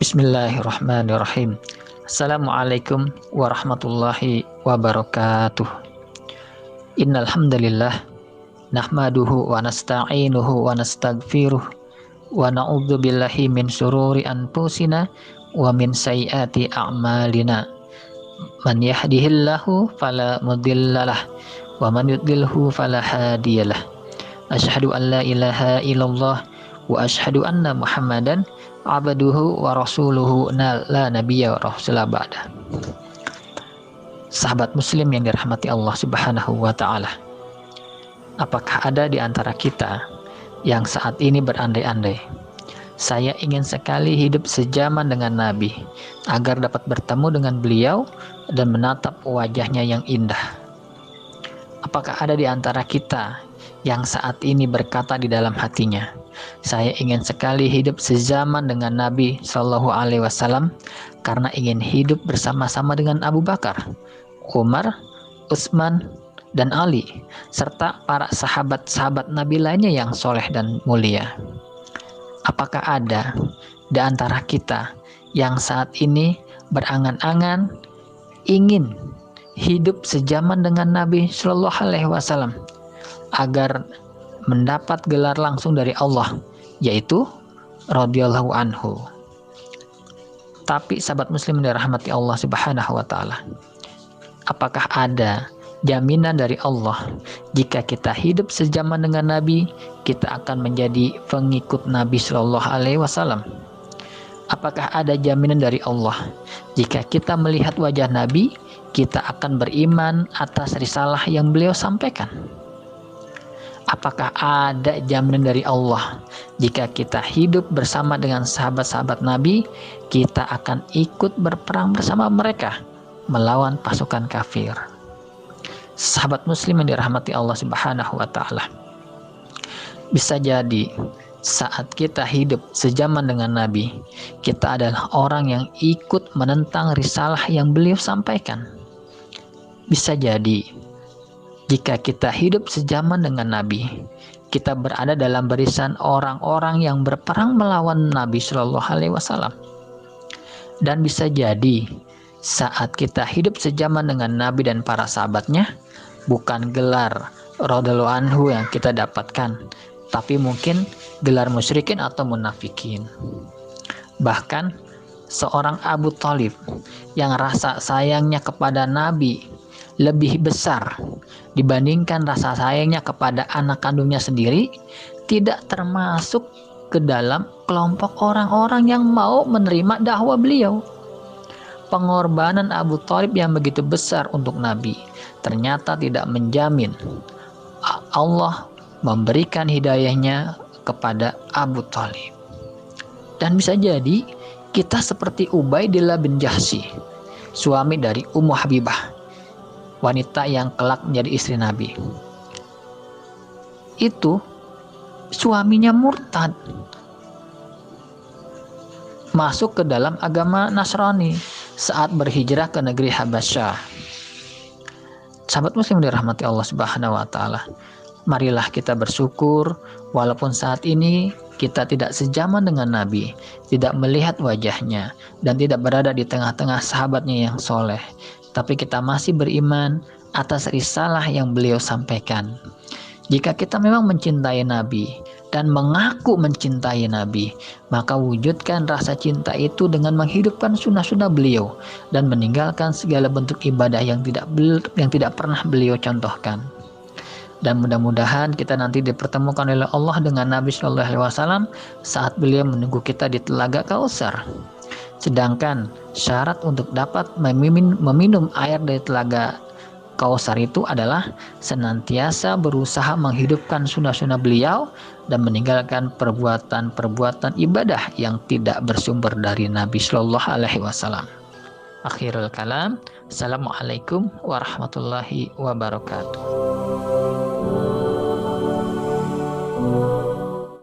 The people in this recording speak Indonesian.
Bismillahirrahmanirrahim. Assalamualaikum warahmatullahi wabarakatuh. Innal hamdalillah nahmaduhu wa nasta'inuhu wa nastaghfiruh wa na'udzu billahi min syururi anfusina wa min sayyiati a'malina. Man yahdihillahu fala mudhillalah wa man yudlilhu fala hadiyalah. Asyhadu an la ilaha illallah wa asyhadu anna Muhammadan abduhu wa rasuluhu la nabiyya wa rasulah ba'da. Sahabat muslim yang dirahmati Allah Subhanahu wa ta'ala, apakah ada di antara kita yang saat ini berandai-andai, saya ingin sekali hidup sejaman dengan Nabi agar dapat bertemu dengan beliau dan menatap wajahnya yang indah? Apakah ada di antara kita yang saat ini berkata di dalam hatinya, saya ingin sekali hidup sezaman dengan Nabi Shallallahu Alaihi Wasallam karena ingin hidup bersama-sama dengan Abu Bakar, Umar, Utsman, dan Ali, serta para sahabat-sahabat Nabi lainnya yang soleh dan mulia? Apakah ada di antara kita yang saat ini berangan-angan ingin hidup sejaman dengan Nabi Shallallahu Alaihi Wasallam agar mendapat gelar langsung dari Allah, yaitu radhiyallahu anhu? Tapi sahabat muslim dirahmati Allah Subhanahu wa ta'ala, apakah ada jaminan dari Allah jika kita hidup sejaman dengan Nabi, kita akan menjadi pengikut Nabi Shallallahu Alaihi Wasallam? Apakah ada jaminan dari Allah jika kita melihat wajah Nabi, kita akan beriman atas risalah yang beliau sampaikan? Apakah ada jaminan dari Allah jika kita hidup bersama dengan sahabat-sahabat Nabi, kita akan ikut berperang bersama mereka melawan pasukan kafir? Sahabat muslim yang dirahmati Allah Subhanahu wa ta'ala, bisa jadi saat kita hidup sejaman dengan Nabi, kita adalah orang yang ikut menentang risalah yang beliau sampaikan. Bisa jadi jika kita hidup sejaman dengan Nabi, kita berada dalam barisan orang-orang yang berperang melawan Nabi Shallallahu Alaihi Wasallam. Dan bisa jadi saat kita hidup sejaman dengan Nabi dan para sahabatnya, bukan gelar radhiyallahu anhu yang kita dapatkan, tapi mungkin gelar musyrikin atau munafikin. Bahkan seorang Abu Thalib yang rasa sayangnya kepada Nabi lebih besar dibandingkan rasa sayangnya kepada anak kandungnya sendiri, tidak termasuk ke dalam kelompok orang-orang yang mau menerima dakwah beliau. Pengorbanan Abu Thalib yang begitu besar untuk Nabi ternyata tidak menjamin Allah memberikan hidayahnya kepada Abu Thalib. Dan bisa jadi kita seperti Ubaidillah bin Jahsy, suami dari Ummu Habibah, wanita yang kelak menjadi istri Nabi. Itu suaminya murtad, masuk ke dalam agama Nasrani saat berhijrah ke negeri Habasyah. Sahabat muslim dirahmati Allah Subhanahu wa ta'ala, marilah kita bersyukur walaupun saat ini kita tidak sejaman dengan Nabi, tidak melihat wajahnya, dan tidak berada di tengah-tengah sahabatnya yang soleh, tapi kita masih beriman atas risalah yang beliau sampaikan. Jika kita memang mencintai Nabi dan mengaku mencintai Nabi, maka wujudkan rasa cinta itu dengan menghidupkan sunnah-sunnah beliau dan meninggalkan segala bentuk ibadah yang tidak pernah beliau contohkan. Dan mudah-mudahan kita nanti dipertemukan oleh Allah dengan Nabi Shallallahu Alaihi Wasallam saat beliau menunggu kita di Telaga Kausar. Sedangkan syarat untuk dapat meminum air dari Telaga Kausar itu adalah senantiasa berusaha menghidupkan sunnah-sunnah beliau dan meninggalkan perbuatan-perbuatan ibadah yang tidak bersumber dari Nabi Shallallahu Alaihi Wasallam. Akhirul kalam, assalamualaikum warahmatullahi wabarakatuh.